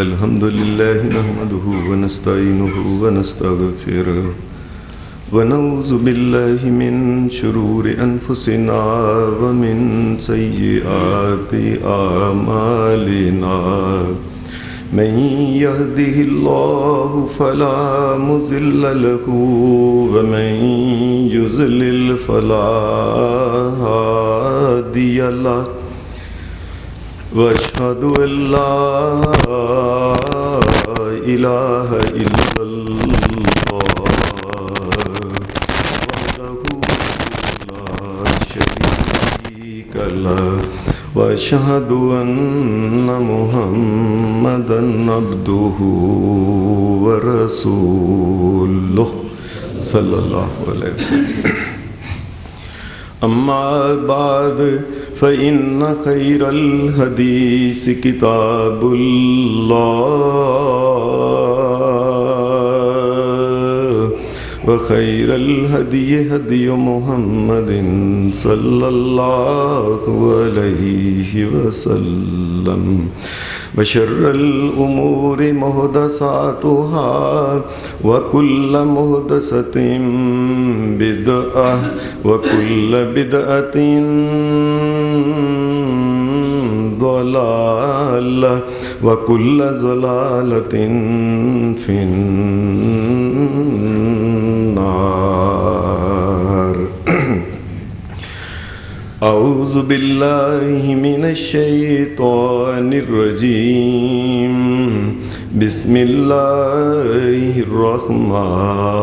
الحمد لله نحمده ونستعينه ونستغفره ونعوذ بالله من شرور أنفسنا ومن سيئات أعمالنا من يهده الله فلا مضل له ومن يضلل فلا هادي له وأشهد أن لا إله إلا الله وحده لا شريك له وأشهد أن محمدًا عبده ورسوله صلى الله عليه وسلم. أما بعد فإن خير الحديث كتاب الله وخير الهدي هدي محمد صلى الله عليه وسلم وشر الأمور محدثاتها وكل محدثة بدعة وكل بدعة ضلالة وكل ضلالة في النار. أعوذ بالله من الشيطان الرجيم. بسم الله الرحمن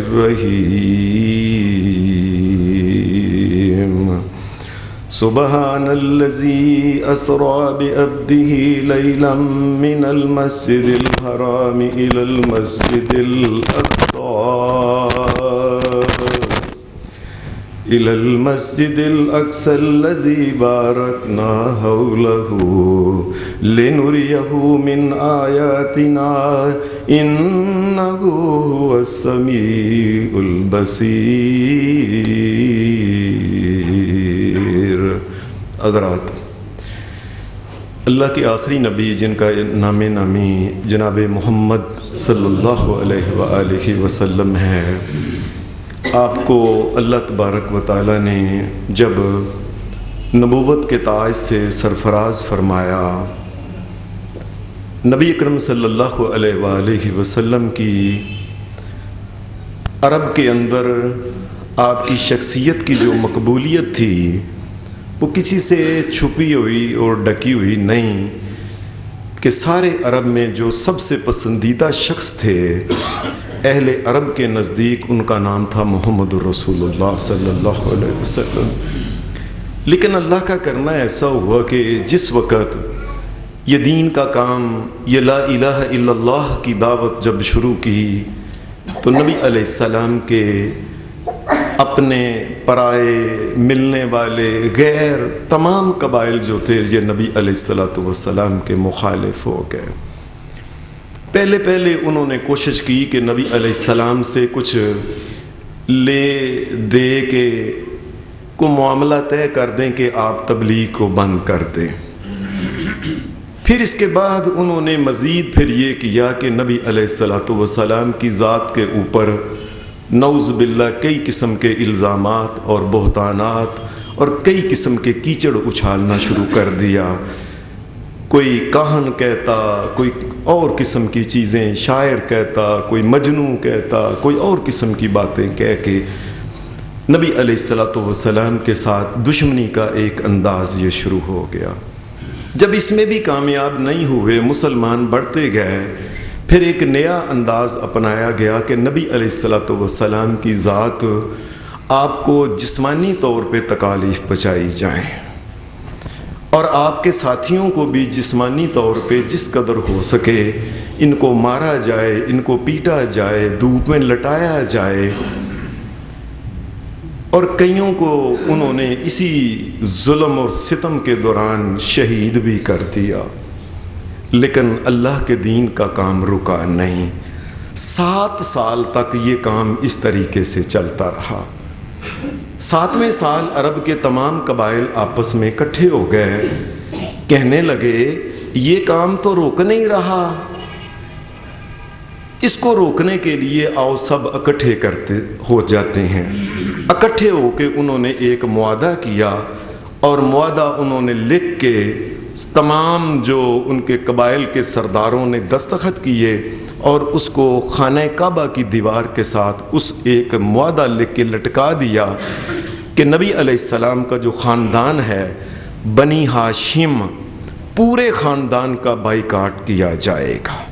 الرحيم. سبحان الذي أسرى بعبده ليلا من المسجد الحرام إلى المسجد الأقصى الذي باركنا حوله لنريه من آياتنا إنه هو السميع البصير. حضرات، اللہ کے آخری نبی جن کا نام نامی جناب محمد صلی اللہ علیہ وآلہ وسلم ہے، آپ کو اللہ تبارک و تعالیٰ نے جب نبوت کے تاج سے سرفراز فرمایا، نبی اکرم صلی اللہ علیہ وآلہ وسلم کی عرب کے اندر آپ کی شخصیت کی جو مقبولیت تھی وہ کسی سے چھپی ہوئی اور ڈکی ہوئی نہیں، کہ سارے عرب میں جو سب سے پسندیدہ شخص تھے اہل عرب کے نزدیک ان کا نام تھا محمد الرسول اللہ صلی اللہ علیہ وسلم. لیکن اللہ کا کرنا ایسا ہوا کہ جس وقت یہ دین کا کام، یہ لا الہ الا اللہ کی دعوت جب شروع کی تو نبی علیہ السلام کے اپنے پرائے، ملنے والے، غیر تمام قبائل جو تھے یہ نبی علیہ السلام کے مخالف ہو گئے. پہلے انہوں نے کوشش کی کہ نبی علیہ السلام سے کچھ لے دے کے کو معاملہ طے کر دیں کہ آپ تبلیغ کو بند کر دیں. پھر اس کے بعد انہوں نے مزید پھر یہ کیا کہ نبی علیہ السلام کی ذات کے اوپر نعوذ باللہ کئی قسم کے الزامات اور بہتانات اور کئی قسم کے کیچڑ اچھالنا شروع کر دیا. کوئی کاہن کہتا، کوئی اور قسم کی چیزیں، شاعر کہتا، کوئی مجنوں کہتا، کوئی اور قسم کی باتیں کہہ کے نبی علیہ السلام کے ساتھ دشمنی کا ایک انداز یہ شروع ہو گیا. جب اس میں بھی کامیاب نہیں ہوئے، مسلمان بڑھتے گئے، پھر ایک نیا انداز اپنایا گیا کہ نبی علیہ السلام کی ذات آپ کو جسمانی طور پہ تکالیف پہنچائی جائیں اور آپ کے ساتھیوں کو بھی جسمانی طور پہ جس قدر ہو سکے ان کو مارا جائے، ان کو پیٹا جائے، دھوپ میں لٹایا جائے. اور کئیوں کو انہوں نے اسی ظلم اور ستم کے دوران شہید بھی کر دیا. لیکن اللہ کے دین کا کام رکا نہیں. 7 سال تک یہ کام اس طریقے سے چلتا رہا. 7ویں سال عرب کے تمام قبائل آپس میں اکٹھے ہو گئے کہنے لگے یہ کام تو روک نہیں رہا، اس کو روکنے کے لیے آؤ سب اکٹھے ہو جاتے ہیں۔ اکٹھے ہو کے انہوں نے ایک معاہدہ کیا، اور معاہدہ انہوں نے لکھ کے تمام جو ان کے قبائل کے سرداروں نے دستخط کیے، اور اس کو خانہ کعبہ کی دیوار کے ساتھ اس ایک معاہدہ لکھ کے لٹکا دیا کہ نبی علیہ السلام کا جو خاندان ہے بنی ہاشم، پورے خاندان کا بائیکاٹ کیا جائے گا،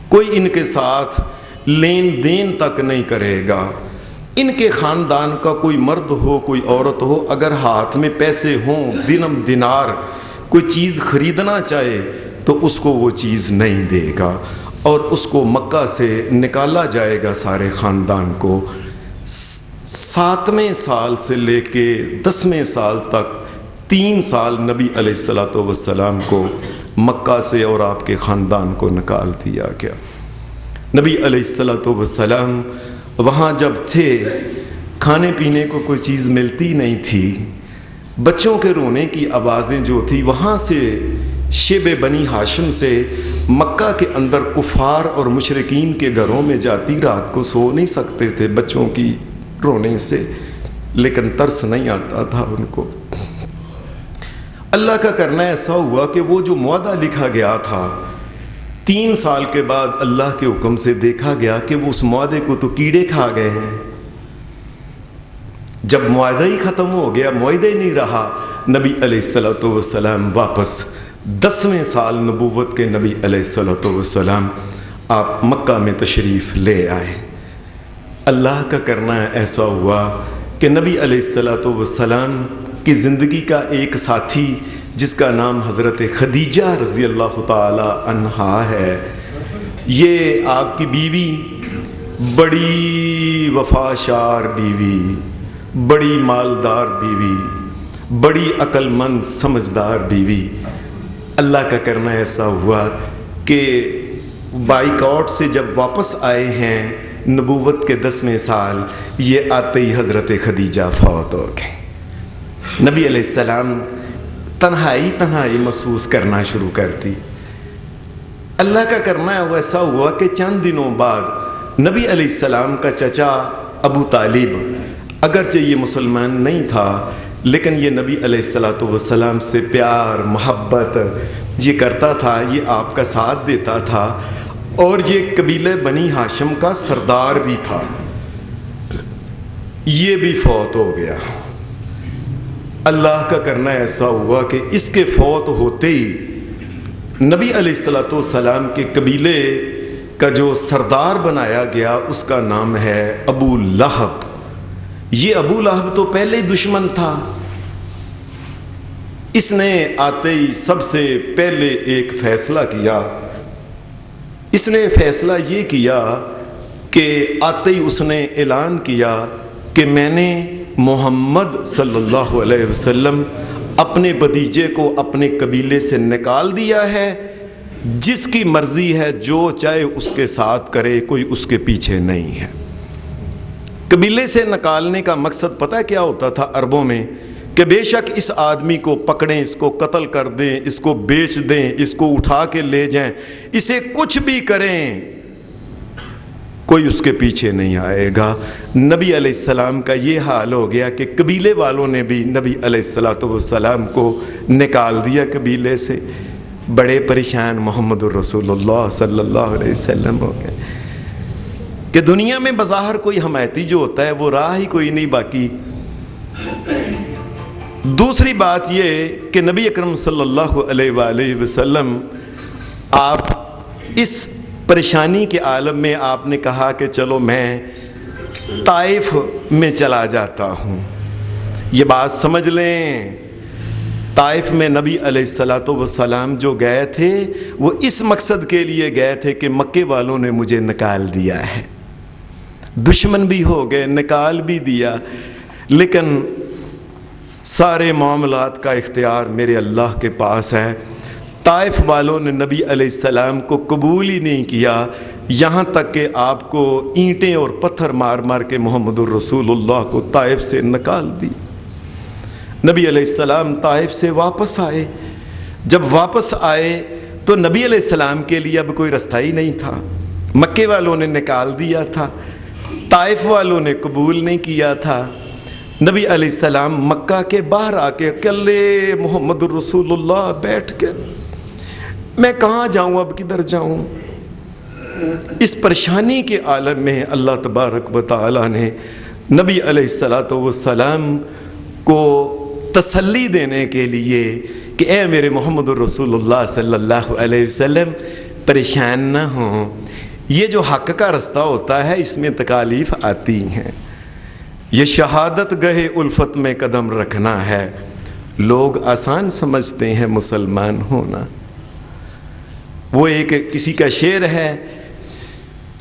کوئی ان کے ساتھ لین دین تک نہیں کرے گا۔ ان کے خاندان کا کوئی مرد ہو کوئی عورت ہو، اگر ہاتھ میں پیسے ہوں دینم دینار کوئی چیز خریدنا چاہے تو اس کو وہ چیز نہیں دے گا، اور اس کو مکہ سے نکالا جائے گا سارے خاندان کو۔ 7ویں سال سے لے کے 10ویں سال تک 3 سال نبی علیہ السلام کو مکہ سے اور آپ کے خاندان کو نکال دیا گیا۔ نبی علیہ السلام وہاں جب تھے، کھانے پینے کو کوئی چیز ملتی نہیں تھی، بچوں کے رونے کی آوازیں جو تھی وہاں سے شیب بنی ہاشم سے مکہ کے اندر کفار اور مشرکین کے گھروں میں جاتی، رات کو سو نہیں سکتے تھے بچوں کی رونے سے، لیکن ترس نہیں آتا تھا ان کو۔ اللہ کا کرنا ایسا ہوا کہ وہ جو معاہدہ لکھا گیا تھا 3 سال کے بعد اللہ کے حکم سے دیکھا گیا کہ وہ اس معاہدے کو تو کیڑے کھا گئے ہیں۔ جب معاہدہ ہی ختم ہو گیا، معاہدہ ہی نہیں رہا، نبی علیہ السلام واپس 10ویں سال نبوت کے نبی علیہ السلام آپ مکہ میں تشریف لے آئے۔ اللہ کا کرنا ایسا ہوا کہ نبی علیہ السلام کی زندگی کا ایک ساتھی جس کا نام حضرت خدیجہ رضی اللہ تعالی عنہا ہے، یہ آپ کی بیوی بڑی وفاشار بیوی، بڑی مالدار بیوی، بڑی عقل مند سمجھدار بیوی۔ اللہ کا کرنا ایسا ہوا کہ بائیکاٹ سے جب واپس آئے ہیں نبوت کے 10ویں سال، یہ آتے ہی حضرت خدیجہ فوت ہو گئے۔ نبی علیہ السلام تنہائی محسوس کرنا شروع کر دی۔ اللہ کا کرنا ایسا ہوا کہ چند دنوں بعد نبی علیہ السلام کا چچا ابو طالب، اگرچہ یہ مسلمان نہیں تھا لیکن یہ نبی علیہ السلام سے پیار محبت یہ کرتا تھا، یہ آپ کا ساتھ دیتا تھا، اور یہ قبیلہ بنی ہاشم کا سردار بھی تھا، یہ بھی فوت ہو گیا۔ اللہ کا کرنا ایسا ہوا کہ اس کے فوت ہوتے ہی نبی علیہ السلام کے قبیلے کا جو سردار بنایا گیا اس کا نام ہے ابو لہب۔ یہ ابو لہب تو پہلے ہی دشمن تھا، اس نے آتے ہی سب سے پہلے ایک فیصلہ کیا۔ اس نے فیصلہ یہ کیا کہ آتے ہی اس نے اعلان کیا کہ میں نے محمد صلی اللہ علیہ وسلم اپنے بھتیجے کو اپنے قبیلے سے نکال دیا ہے، جس کی مرضی ہے جو چاہے اس کے ساتھ کرے، کوئی اس کے پیچھے نہیں ہے۔ قبیلے سے نکالنے کا مقصد پتہ کیا ہوتا تھا عربوں میں؟ کہ بے شک اس آدمی کو پکڑیں، اس کو قتل کر دیں، اس کو بیچ دیں، اس کو اٹھا کے لے جائیں، اسے کچھ بھی کریں، کوئی اس کے پیچھے نہیں آئے گا۔ نبی علیہ السلام کا یہ حال ہو گیا کہ قبیلے والوں نے بھی نبی علیہ السلام کو نکال دیا قبیلے سے۔ بڑے پریشان محمد الرسول اللہ صلی اللہ علیہ وسلم ہو گئے کہ دنیا میں بظاہر کوئی حمایتی جو ہوتا ہے وہ راہ ہی کوئی نہیں باقی۔ دوسری بات یہ کہ نبی اکرم صلی اللہ علیہ وآلہ وسلم آپ اس پریشانی کے عالم میں آپ نے کہا کہ چلو میں طائف میں چلا جاتا ہوں۔ یہ بات سمجھ لیں، طائف میں نبی علیہ السلام جو گئے تھے وہ اس مقصد کے لیے گئے تھے کہ مکے والوں نے مجھے نکال دیا ہے، دشمن بھی ہو گئے، نکال بھی دیا، لیکن سارے معاملات کا اختیار میرے اللہ کے پاس ہے۔ طائف والوں نے نبی علیہ السلام کو قبول ہی نہیں کیا، یہاں تک کہ آپ کو اینٹیں اور پتھر مار مار کے محمد الرسول اللہ کو طائف سے نکال دی۔ نبی علیہ السلام طائف سے واپس آئے، جب واپس آئے تو نبی علیہ السلام کے لیے اب کوئی رستہ ہی نہیں تھا. مکے والوں نے نکال دیا تھا, طائف والوں نے قبول نہیں کیا تھا. نبی علیہ السلام مکہ کے باہر آ کے اکیلے محمد الرسول اللہ بیٹھ کے, میں کہاں جاؤں, اب کدھر جاؤں. اس پریشانی کے عالم میں اللہ تبارک و تعالی نے نبی علیہ السلام کو تسلی دینے کے لیے کہ اے میرے محمد الرسول اللہ صلی اللہ علیہ وسلم پریشان نہ ہوں, یہ جو حق کا رستہ ہوتا ہے اس میں تکالیف آتی ہیں, یہ شہادت گہے الفت میں قدم رکھنا ہے. لوگ آسان سمجھتے ہیں مسلمان ہونا. وہ ایک کسی کا شعر ہے,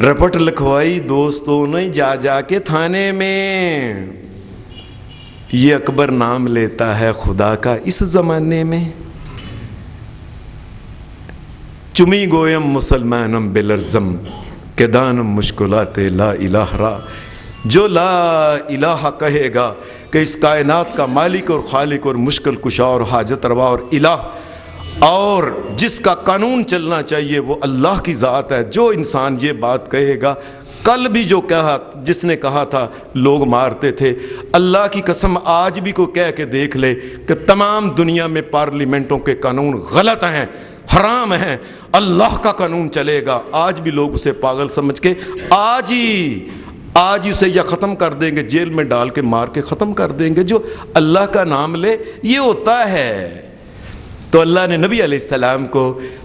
رپٹ لکھوائی دوستوں نے جا جا کے تھانے میں, یہ اکبر نام لیتا ہے خدا کا اس زمانے میں. چمی گویم مسلمانم بلرزم کہ دانم مشکلات لا الہ را. جو لا الہ کہے گا کہ اس کائنات کا مالک اور خالق اور مشکل کشا اور حاجت روا اور الہ اور جس کا قانون چلنا چاہیے وہ اللہ کی ذات ہے, جو انسان یہ بات کہے گا, کل بھی جو کہا جس نے کہا تھا لوگ مارتے تھے, اللہ کی قسم آج بھی کوئی کہہ کے دیکھ لے کہ تمام دنیا میں پارلیمنٹوں کے قانون غلط ہیں, حرام ہیں, اللہ کا قانون چلے گا, آج بھی لوگ اسے پاگل سمجھ کے آج ہی اسے یا ختم کر دیں گے, جیل میں ڈال کے مار کے ختم کر دیں گے. جو اللہ کا نام لے یہ ہوتا ہے. تو اللہ نے نبی علیہ السلام کو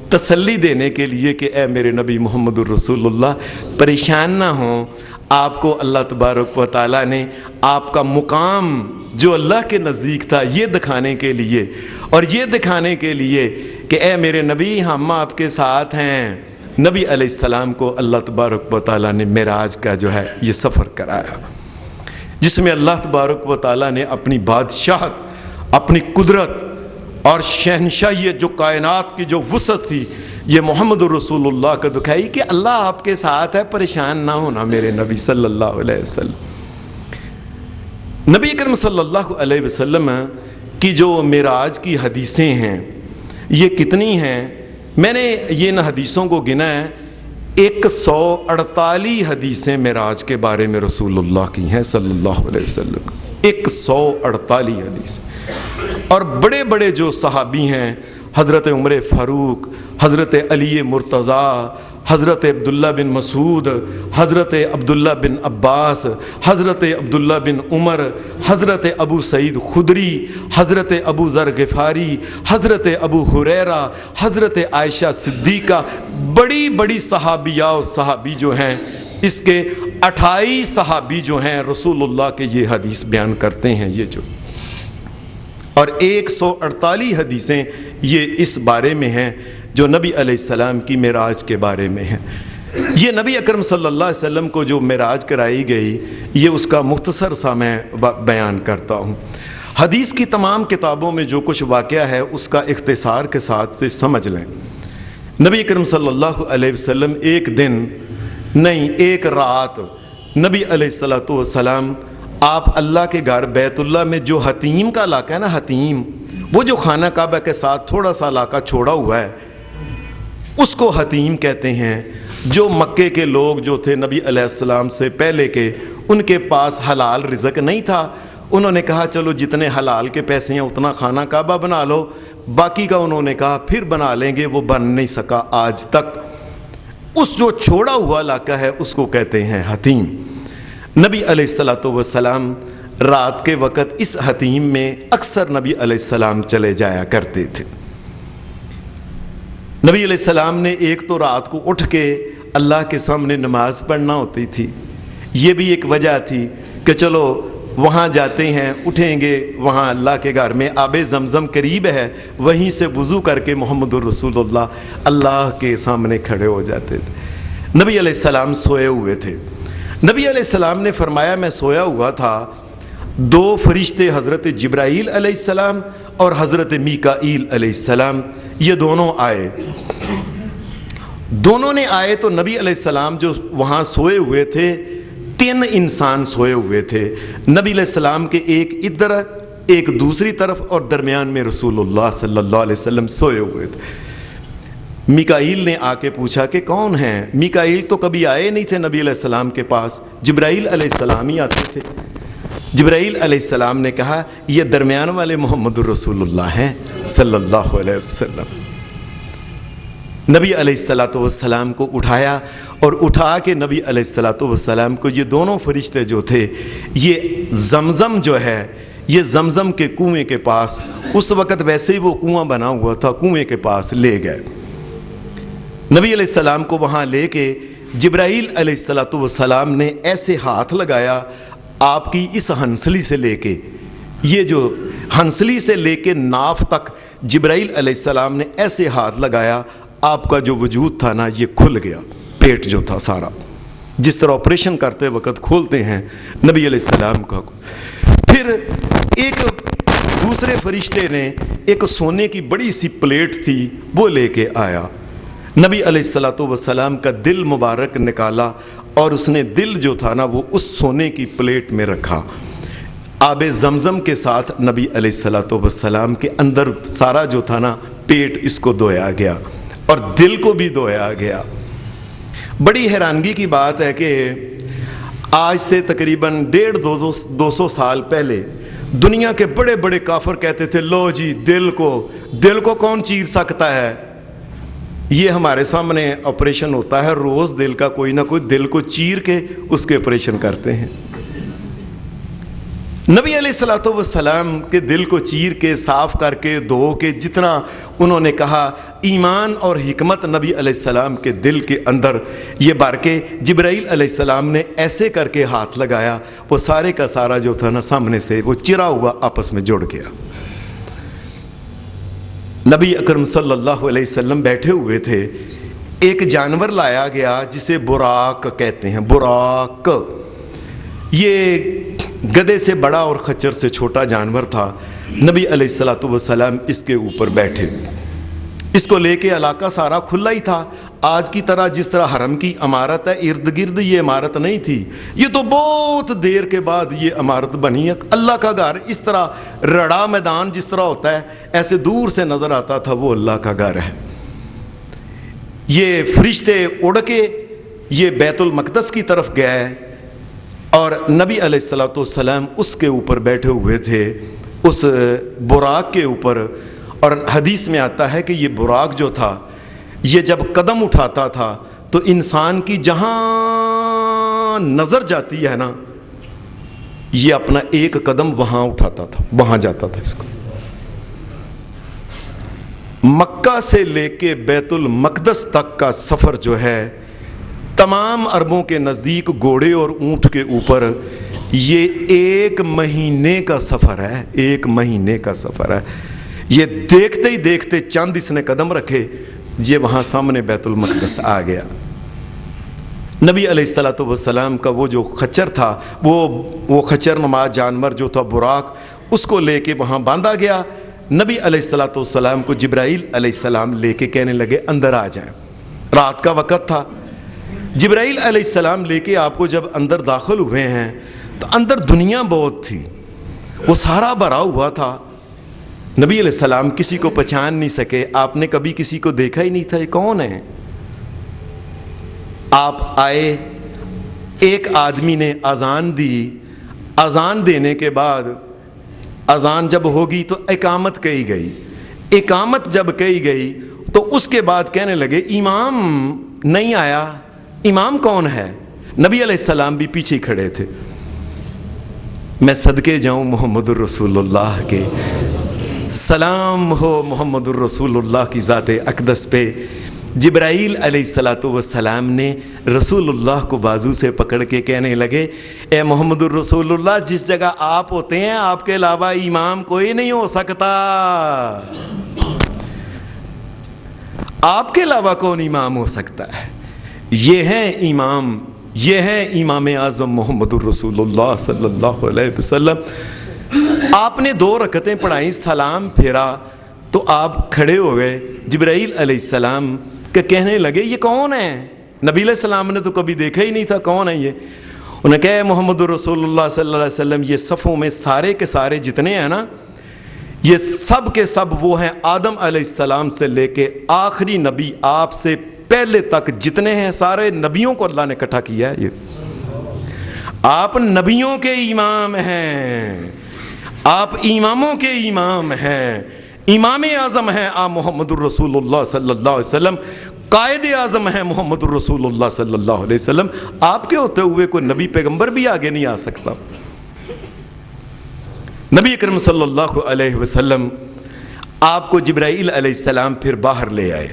تسلی دینے کے لیے کہ اے میرے نبی محمد الرسول اللہ پریشان نہ ہوں, آپ کو اللہ تبارک و تعالیٰ نے آپ کا مقام جو اللہ کے نزدیک تھا یہ دکھانے کے لیے, اور یہ دکھانے کے لیے کہ اے میرے نبی ہم آپ کے ساتھ ہیں, نبی علیہ السلام کو اللہ تبارک و تعالیٰ نے معراج کا جو ہے یہ سفر کرایا, جس میں اللہ تبارک و تعالیٰ نے اپنی بادشاہت, اپنی قدرت اور شہنشاہیت جو کائنات کی جو وسعت تھی یہ محمد الرسول اللہ کا دکھائی کہ اللہ آپ کے ساتھ ہے, پریشان نہ ہونا میرے نبی صلی اللہ علیہ وسلم. نبی اکرم صلی اللہ علیہ وسلم کی جو معراج کی حدیثیں ہیں یہ کتنی ہیں, میں نے یہ ان حدیثوں کو گنا ہے, 148 حدیثیں معراج کے بارے میں رسول اللہ کی ہیں صلی اللہ علیہ وسلم, 148 حدیثیں. اور بڑے بڑے جو صحابی ہیں, حضرت عمر فاروق, حضرت علی مرتضیٰ, حضرت عبداللہ بن مسعود, حضرت عبداللہ بن عباس, حضرت عبداللہ بن عمر, حضرت ابو سعید خدری, حضرت ابو ذر غفاری, حضرت ابو ہریرہ, حضرت عائشہ صدیقہ, بڑی بڑی صحابیہ و صحابی جو ہیں, اس کے 28 صحابی جو ہیں رسول اللہ کے یہ حدیث بیان کرتے ہیں یہ جو, اور 148 حدیثیں یہ اس بارے میں ہیں جو نبی علیہ السلام کی معراج کے بارے میں ہیں. یہ نبی اکرم صلی اللہ علیہ وسلم کو جو معراج کرائی گئی یہ اس کا مختصر سا میں بیان کرتا ہوں. حدیث کی تمام کتابوں میں جو کچھ واقعہ ہے اس کا اختصار کے ساتھ سے سمجھ لیں. نبی اکرم صلی اللہ علیہ وسلم ایک دن نہیں ایک رات نبی علیہ السلام آپ اللہ کے گھر بیت اللہ میں جو حتیم کا علاقہ ہے نا, حتیم وہ جو خانہ کعبہ کے ساتھ تھوڑا سا علاقہ چھوڑا ہوا ہے اس کو حتیم کہتے ہیں. جو مکے کے لوگ جو تھے نبی علیہ السلام سے پہلے کے, ان کے پاس حلال رزق نہیں تھا, انہوں نے کہا چلو جتنے حلال کے پیسے ہیں اتنا خانہ کعبہ بنا لو, باقی کا انہوں نے کہا پھر بنا لیں گے, وہ بن نہیں سکا آج تک. اس جو چھوڑا ہوا علاقہ ہے اس کو کہتے ہیں حتیم. نبی علیہ السلام رات کے وقت اس حتیم میں اکثر نبی علیہ السلام چلے جایا کرتے تھے. نبی علیہ السلام نے ایک تو رات کو اٹھ کے اللہ کے سامنے نماز پڑھنا ہوتی تھی, یہ بھی ایک وجہ تھی کہ چلو وہاں جاتے ہیں, اٹھیں گے, وہاں اللہ کے گھر میں آب زمزم قریب ہے, وہیں سے وضو کر کے محمد الرسول اللہ کے سامنے کھڑے ہو جاتے تھے. نبی علیہ السلام سوئے ہوئے تھے. نبی علیہ السلام نے فرمایا میں سویا ہوا تھا, 2 فرشتے حضرت جبرائیل علیہ السلام اور حضرت میکائیل علیہ السلام یہ دونوں آئے. دونوں نے آئے تو نبی علیہ السلام جو وہاں سوئے ہوئے تھے 3 انسان سوئے ہوئے تھے. نبی علیہ السلام کے ایک ادھر ایک دوسری طرف اور درمیان میں رسول اللہ صلی اللہ علیہ وسلم سوئے ہوئے تھے۔ میکائیل نے آ کے پوچھا کہ کون ہیں؟ میکائیل تو کبھی آئے نہیں تھے نبی علیہ السلام کے پاس، جبرائیل علیہ السلام ہی آتے تھے۔ جبرائیل علیہ السلام نے کہا یہ درمیان والے محمد الرسول اللہ ہیں صلی اللہ علیہ وسلم۔ نبی علیہ السلام کو اٹھایا اور اٹھا کے نبی علیہ السلام کو یہ دونوں فرشتے جو تھے یہ زمزم جو ہے یہ زمزم کے کنویں کے پاس، اس وقت ویسے ہی وہ کنواں بنا ہوا تھا، کنویں کے پاس لے گئے۔ نبی علیہ السلام کو وہاں لے کے جبرائیل علیہ السلام نے ایسے ہاتھ لگایا آپ کی اس ہنسلی سے لے کے، یہ جو ہنسلی سے لے کے ناف تک جبرائیل علیہ السلام نے ایسے ہاتھ لگایا، آپ کا جو وجود تھا نا یہ کھل گیا، پیٹ جو تھا سارا، جس طرح آپریشن کرتے وقت کھولتے ہیں نبی علیہ السلام کا۔ پھر ایک دوسرے فرشتے نے ایک سونے کی بڑی سی پلیٹ تھی وہ لے کے آیا، نبی علیہ السلام کا دل مبارک نکالا اور اس نے دل جو تھا نا وہ اس سونے کی پلیٹ میں رکھا، آب زمزم کے ساتھ نبی علیہ السلام کے اندر سارا جو تھا نا پیٹ اس کو دھویا گیا اور دل کو بھی دھویا گیا۔ بڑی حیرانگی کی بات ہے کہ آج سے تقریباً 150-200 سال پہلے دنیا کے بڑے بڑے کافر کہتے تھے لو جی دل کو کون چیر سکتا ہے؟ یہ ہمارے سامنے آپریشن ہوتا ہے روز، دل کا کوئی نہ کوئی دل کو چیر کے اس کے آپریشن کرتے ہیں۔ نبی علیہ السلام کے دل کو چیر کے صاف کر کے دھو کے، جتنا انہوں نے کہا ایمان اور حکمت نبی علیہ السلام کے دل کے اندر یہ بھر کے جبرائیل علیہ السلام نے ایسے کر کے ہاتھ لگایا، وہ سارے کا سارا جو تھا نا سامنے سے وہ چرا ہوا آپس میں جڑ گیا۔ نبی اکرم صلی اللہ علیہ وسلم بیٹھے ہوئے تھے، ایک جانور لایا گیا جسے براق کہتے ہیں۔ براق یہ گدھے سے بڑا اور خچر سے چھوٹا جانور تھا۔ نبی علیہ السلام اس کے اوپر بیٹھے، اس کو لے کے علاقہ سارا کھلا ہی تھا، آج کی طرح جس طرح حرم کی عمارت ہے ارد گرد یہ عمارت نہیں تھی، یہ تو بہت دیر کے بعد یہ عمارت بنی ہے۔ اللہ کا گھر اس طرح رڑا میدان جس طرح ہوتا ہے ایسے دور سے نظر آتا تھا، وہ اللہ کا گھر ہے۔ یہ فرشتے اڑ کے یہ بیت المقدس کی طرف گئے اور نبی علیہ السلام اس کے اوپر بیٹھے ہوئے تھے، اس براق کے اوپر۔ اور حدیث میں آتا ہے کہ یہ براق جو تھا یہ جب قدم اٹھاتا تھا تو انسان کی جہاں نظر جاتی ہے نا یہ اپنا ایک قدم وہاں اٹھاتا تھا، وہاں جاتا تھا۔ اس کو مکہ سے لے کے بیت المقدس تک کا سفر جو ہے تمام عربوں کے نزدیک گھوڑے اور اونٹ کے اوپر یہ 1 مہینے کا سفر ہے، 1 مہینے کا سفر ہے۔ یہ دیکھتے ہی دیکھتے چند اس نے قدم رکھے یہ وہاں سامنے بیت المقدس آ گیا۔ نبی علیہ السلام کا وہ جو خچر تھا وہ خچر نما جانور جو تھا براق، اس کو لے کے وہاں باندھا گیا۔ نبی علیہ السلام کو جبرائیل علیہ السلام لے کے کہنے لگے اندر آ جائیں، رات کا وقت تھا۔ جبرائیل علیہ السلام لے کے آپ کو جب اندر داخل ہوئے ہیں تو اندر دنیا بہت تھی، وہ سارا بھرا ہوا تھا۔ نبی علیہ السلام کسی کو پہچان نہیں سکے، آپ نے کبھی کسی کو دیکھا ہی نہیں تھا، یہ کون ہے؟ آپ آئے، ایک آدمی نے اذان دی، اذان دینے کے بعد اذان جب ہوگی تو اقامت کہی گئی، اقامت جب کہی گئی تو اس کے بعد کہنے لگے امام نہیں آیا، امام کون ہے؟ نبی علیہ السلام بھی پیچھے کھڑے تھے۔ میں صدقے جاؤں محمد الرسول اللہ کے، سلام ہو محمد الرسول اللہ کی ذات اقدس پہ۔ جبرائیل علیہ السلام نے رسول اللہ کو بازو سے پکڑ کے کہنے لگے اے محمد الرسول اللہ، جس جگہ آپ ہوتے ہیں آپ کے علاوہ امام کوئی نہیں ہو سکتا، آپ کے علاوہ کون امام ہو سکتا ہے؟ یہ ہیں امام، یہ ہیں امام اعظم محمد الرسول اللہ صلی اللہ علیہ وسلم۔ آپ نے 2 رکعتیں پڑھائیں، سلام پھیرا تو آپ کھڑے ہو گئے۔ جبرائیل علیہ السلام کہ کہنے لگے یہ کون ہے؟ نبی علیہ السلام نے تو کبھی دیکھا ہی نہیں تھا، کون ہے یہ؟ انہوں نے کہا محمد رسول اللہ صلی اللہ علیہ وسلم یہ صفوں میں سارے کے سارے جتنے ہیں نا، یہ سب کے سب وہ ہیں آدم علیہ السلام سے لے کے آخری نبی آپ سے پہلے تک جتنے ہیں سارے نبیوں کو اللہ نے اکٹھا کیا ہے. یہ آپ نبیوں کے امام ہیں، آپ اماموں کے امام ہیں، امام اعظم ہیں آپ محمد الرسول اللہ صلی اللہ علیہ وسلم، قائد اعظم ہیں محمد الرسول اللہ صلی اللہ علیہ وسلم. آپ کے ہوتے ہوئے کوئی نبی پیغمبر بھی آگے نہیں آ سکتا. نبی اکرم صلی اللہ علیہ وسلم آپ کو جبرائیل علیہ السلام پھر باہر لے آئے.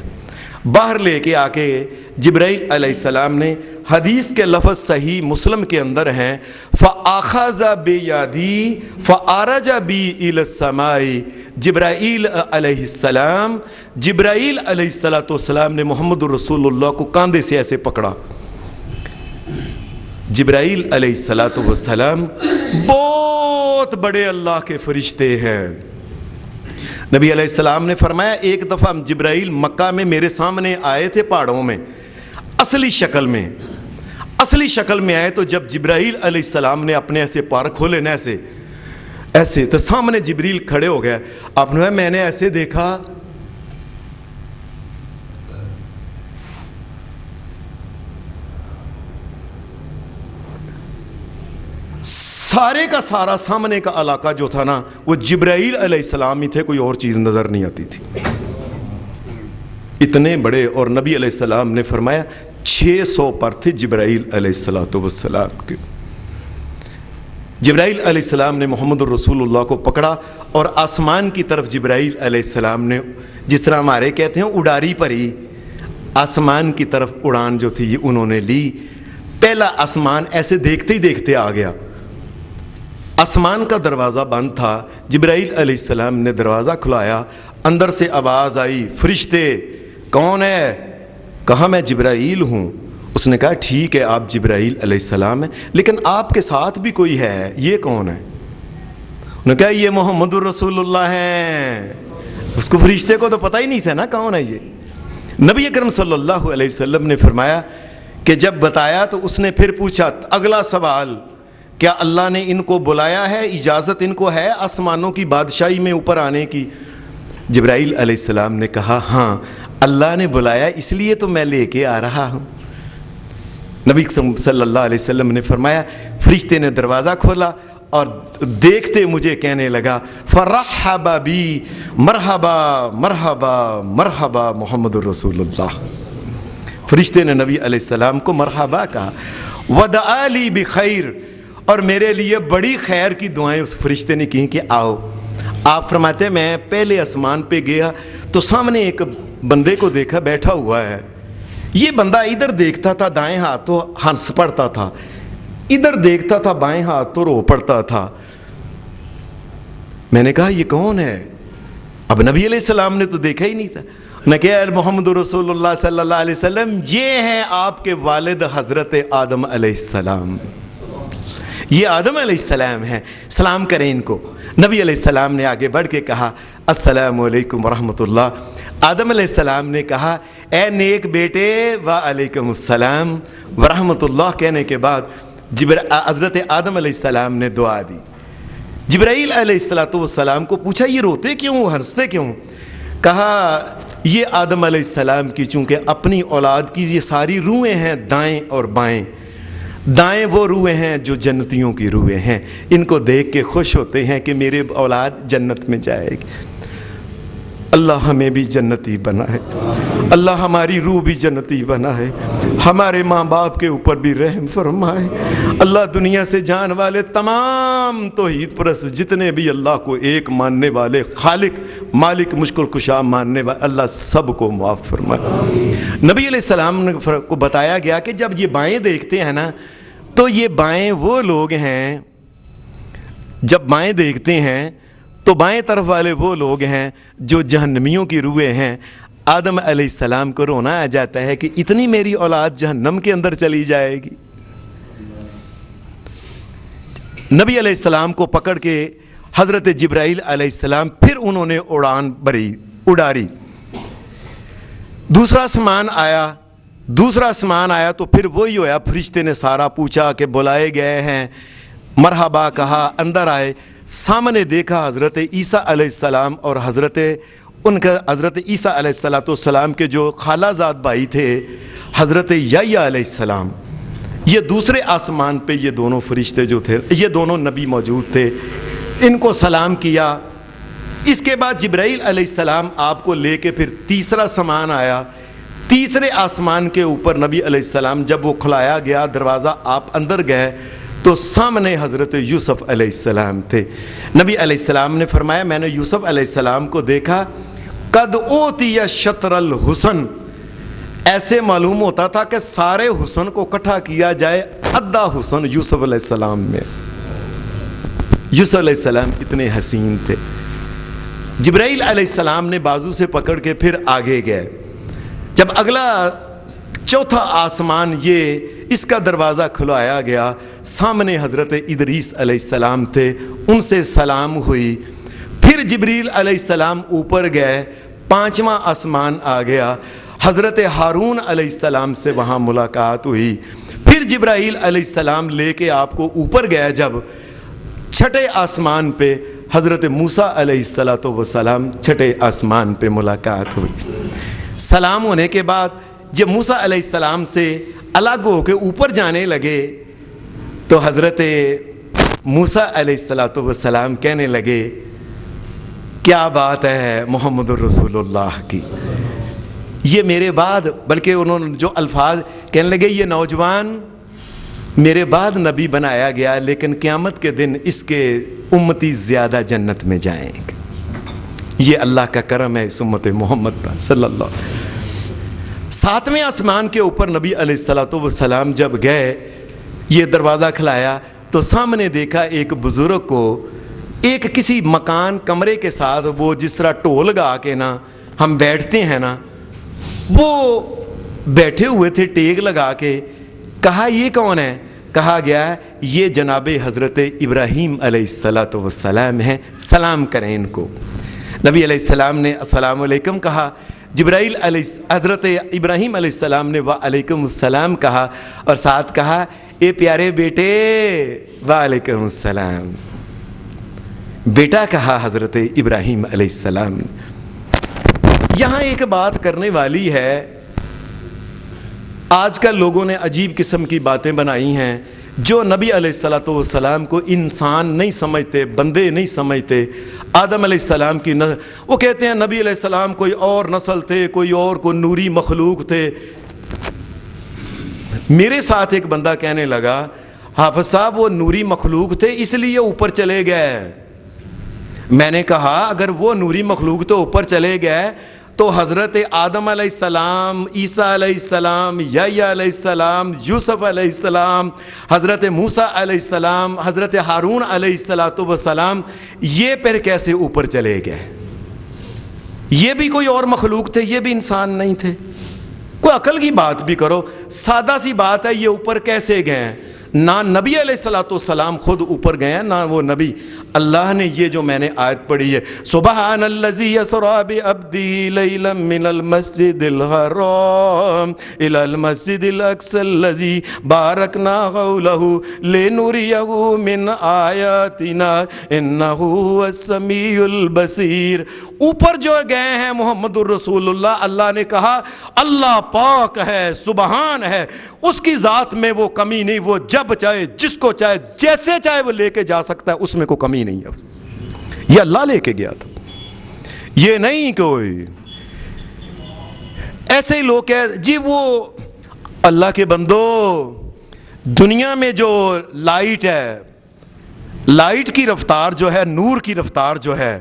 باہر لے کے آ کے جبرائیل علیہ السلام نے، حدیث کے لفظ صحیح مسلم کے اندر ہیں، فَأَخَذَ بِيَدِي فَأَرَجَ بِي إِلَى السَّمَاءِ. جبرائیل علیہ السلام، جبرائیل علیہ السلام نے محمد الرسول اللہ کو کاندھے سے ایسے پکڑا. جبرائیل علیہ السلام بہت بڑے اللہ کے فرشتے ہیں. نبی علیہ السلام نے فرمایا ایک دفعہ جبرائیل مکہ میں میرے سامنے آئے تھے پہاڑوں میں، اصلی شکل میں آئے. تو جب جبرائیل علیہ السلام نے اپنے ایسے پار کھولے نا ایسے تو سامنے جبریل کھڑے ہو گئے. آپ نے میں نے ایسے دیکھا سارے کا سارا سامنے کا علاقہ جو تھا نا وہ جبرائیل علیہ السلام ہی تھے، کوئی اور چیز نظر نہیں آتی تھی. اتنے بڑے. اور نبی علیہ السلام نے فرمایا 600 پر تھے جبرائیل علیہ السلام کے. جبرائیل علیہ السلام نے محمد الرسول اللہ کو پکڑا اور آسمان کی طرف جبرائیل علیہ السلام نے، جس طرح ہمارے کہتے ہیں اڈاری پری، آسمان کی طرف اڑان جو تھی یہ انہوں نے لی. پہلا آسمان ایسے دیکھتے ہی دیکھتے آ گیا. آسمان کا دروازہ بند تھا، جبرائیل علیہ السلام نے دروازہ کھلایا، اندر سے آواز آئی، فرشتے کون ہے؟ کہا میں جبرائیل ہوں. اس نے کہا ٹھیک ہے آپ جبرائیل علیہ السلام ہیں، لیکن آپ کے ساتھ بھی کوئی ہے، یہ کون ہے؟ انہوں نے کہا یہ محمد الرسول اللہ ہیں. اس کو فرشتے کو تو پتہ ہی نہیں تھا نا کون ہے یہ. نبی اکرم صلی اللہ علیہ وسلم نے فرمایا کہ جب بتایا تو اس نے پھر پوچھا اگلا سوال، کیا اللہ نے ان کو بلایا ہے، اجازت ان کو ہے آسمانوں کی بادشاہی میں اوپر آنے کی؟ جبرائیل علیہ السلام نے کہا ہاں اللہ نے بلایا، اس لیے تو میں لے کے آ رہا ہوں. نبی صلی اللہ علیہ وسلم نے فرمایا فرشتے نے دروازہ کھولا اور دیکھتے مجھے کہنے لگا فرحب بی، مرحبا مرحبا مرحبا محمد الرسول اللہ. فرشتے نے نبی علیہ السلام کو مرحبا کہا. ودعا لی بخیر، اور میرے لیے بڑی خیر کی دعائیں اس فرشتے نے کی کہ آؤ. آپ فرماتے ہیں میں پہلے آسمان پہ گیا تو سامنے ایک بندے کو دیکھا بیٹھا ہوا ہے. یہ بندہ ادھر دیکھتا تھا دائیں ہاتھ تو ہنس پڑتا تھا، ادھر دیکھتا تھا بائیں ہاتھ تو رو پڑتا تھا. میں نے کہا یہ کون ہے؟ اب نبی علیہ السلام نے تو دیکھا ہی نہیں تھا. نے کہا محمد رسول اللہ صلی اللہ علیہ وسلم یہ ہیں آپ کے والد حضرت آدم علیہ السلام. یہ آدم علیہ السلام ہیں، سلام کریں ان کو. نبی علیہ السلام نے آگے بڑھ کے کہا السلام علیکم ورحمۃ اللہ. آدم علیہ السلام نے کہا اے نیک بیٹے وعلیکم السلام ورحمۃ اللہ. کہنے کے بعد حضرت آدم علیہ السلام نے دعا دی. جبرائیل علیہ السلام کو پوچھا یہ روتے کیوں، ہنستے کیوں؟ کہا یہ آدم علیہ السلام کی چونکہ اپنی اولاد کی یہ ساری روحیں ہیں دائیں اور بائیں. دائیں وہ روحیں ہیں جو جنتیوں کی روحیں ہیں، ان کو دیکھ کے خوش ہوتے ہیں کہ میرے اولاد جنت میں جائے گی. اللہ ہمیں بھی جنتی بنائے، اللہ ہماری روح بھی جنتی بنائے، ہمارے ماں باپ کے اوپر بھی رحم فرمائے. اللہ دنیا سے جان والے تمام توحید پرست جتنے بھی اللہ کو ایک ماننے والے، خالق مالک مشکل کشا ماننے والے، اللہ سب کو معاف فرمائے. نبی علیہ السلام کو بتایا گیا کہ جب یہ بائیں دیکھتے ہیں نا تو یہ بائیں وہ لوگ ہیں، جب بائیں دیکھتے ہیں تو بائیں طرف والے وہ لوگ ہیں جو جہنمیوں کی روحیں ہیں. آدم علیہ السلام کو رونا آ جاتا ہے کہ اتنی میری اولاد جہنم کے اندر چلی جائے گی. نبی علیہ السلام کو پکڑ کے حضرت جبرائیل علیہ السلام پھر انہوں نے اڑاری. دوسرا آسمان آیا دوسرا آسمان آیا تو پھر وہی ہوا، فرشتے نے سارا پوچھا کہ بلائے گئے ہیں، مرحبا کہا، اندر آئے، سامنے دیکھا حضرت عیسیٰ علیہ السلام اور حضرت عیسیٰ علیہ السلام کے جو خالہ زاد بھائی تھے حضرت یحییٰ علیہ السلام، یہ دوسرے آسمان پہ یہ دونوں فرشتے جو تھے، یہ دونوں نبی موجود تھے، ان کو سلام کیا۔ اس کے بعد جبرائیل علیہ السلام آپ کو لے کے پھر تیسرا سامان آیا، تیسرے آسمان کے اوپر نبی علیہ السلام جب وہ کھلایا گیا دروازہ، آپ اندر گئے تو سامنے حضرت یوسف علیہ السلام تھے۔ نبی علیہ السلام نے فرمایا میں نے یوسف علیہ السلام کو دیکھا، قد اوتی شطر الحسن، ایسے معلوم ہوتا تھا کہ سارے حسن کو اکٹھا کیا جائے، آدھا حسن یوسف علیہ السلام میں۔ یوسف علیہ السلام اتنے حسین تھے۔ جبرائیل علیہ السلام نے بازو سے پکڑ کے پھر آگے گئے، جب اگلا چوتھا آسمان یہ اس کا دروازہ کھلایا گیا، سامنے حضرت ادریس علیہ السلام تھے، ان سے سلام ہوئی۔ پھر جبریل علیہ السلام اوپر گئے، پانچواں آسمان آ گیا، حضرت ہارون علیہ السلام سے وہاں ملاقات ہوئی۔ پھر جبرائیل علیہ السلام لے کے آپ کو اوپر گئے، جب چھٹے آسمان پہ حضرت موسیٰ علیہ السلام چھٹے آسمان پہ ملاقات ہوئی۔ سلام ہونے کے بعد جب موسیٰ علیہ السلام سے الگ ہو کے اوپر جانے لگے تو حضرت موسیٰ علیہ السلام کہنے لگے کیا بات ہے محمد الرسول اللہ کی، یہ میرے بعد، بلکہ انہوں نے جو الفاظ کہنے لگے یہ نوجوان میرے بعد نبی بنایا گیا، لیکن قیامت کے دن اس کے امتی زیادہ جنت میں جائیں گے، یہ اللہ کا کرم ہے امت محمد پر صلی اللہ علیہ وسلم۔ ساتویں آسمان کے اوپر نبی علیہ السلام جب گئے، یہ دروازہ کھلایا تو سامنے دیکھا ایک بزرگ کو، ایک کسی مکان کمرے کے ساتھ، وہ جس طرح ٹول لگا کے نا ہم بیٹھتے ہیں نا، وہ بیٹھے ہوئے تھے ٹیک لگا کے۔ کہا یہ کون ہے؟ کہا گیا یہ جناب حضرت ابراہیم علیہ السلام ہیں، سلام کریں ان کو۔ نبی علیہ السلام نے السلام علیکم کہا، حضرت ابراہیم علیہ السلام نے وعلیکم السلام کہا، اور ساتھ کہا اے پیارے بیٹے وعلیکم السلام، بیٹا کہا حضرت ابراہیم علیہ السلام۔ یہاں ایک بات کرنے والی ہے، آج کل لوگوں نے عجیب قسم کی باتیں بنائی ہیں، جو نبی علیہ السلام کو انسان نہیں سمجھتے، بندے نہیں سمجھتے، آدم علیہ السلام کی نسل، وہ کہتے ہیں نبی علیہ السلام کوئی اور نسل تھے، کوئی اور کو نوری مخلوق تھے۔ میرے ساتھ ایک بندہ کہنے لگا حافظ صاحب وہ نوری مخلوق تھے اس لیے اوپر چلے گئے۔ میں نے کہا اگر وہ نوری مخلوق تو اوپر چلے گئے تو حضرت آدم علیہ السلام، عیسیٰ علیہ السلام، یحییٰ علیہ السلام، یوسف علیہ السلام، حضرت موسیٰ علیہ السلام، حضرت ہارون علیہ السلام، یہ پھر کیسے اوپر چلے گئے؟ یہ بھی کوئی اور مخلوق تھے، یہ بھی انسان نہیں تھے؟ کوئی عقل کی بات بھی کرو، سادہ سی بات ہے، یہ اوپر کیسے گئے؟ نہ نبی علیہ السلام خود اوپر گئے ہیں، نہ وہ نبی۔ اللہ نے یہ جو میں نے آیت پڑھی ہے، سبحان الذی اسریٰ بعبدہ لیلا من المسجد الحرام الی المسجد الاقصی الذی بارکنا حولہ لنریہ من آیاتنا انہ هو السمیع البصیر۔ اوپر جو گئے ہیں محمد الرسول اللہ، اللہ نے کہا اللہ پاک ہے، سبحان ہے، اس کی ذات میں وہ کمی نہیں، وہ جب چاہے جس کو چاہے جیسے چاہے وہ لے کے جا سکتا ہے، اس میں کوئی کمی نہیں ہے، یہ اللہ لے کے گیا تھا، یہ نہیں کوئی ایسے ہی لوگ کہتے جی وہ اللہ کے بندو، دنیا میں جو لائٹ ہے، لائٹ کی رفتار جو ہے، نور کی رفتار جو ہے،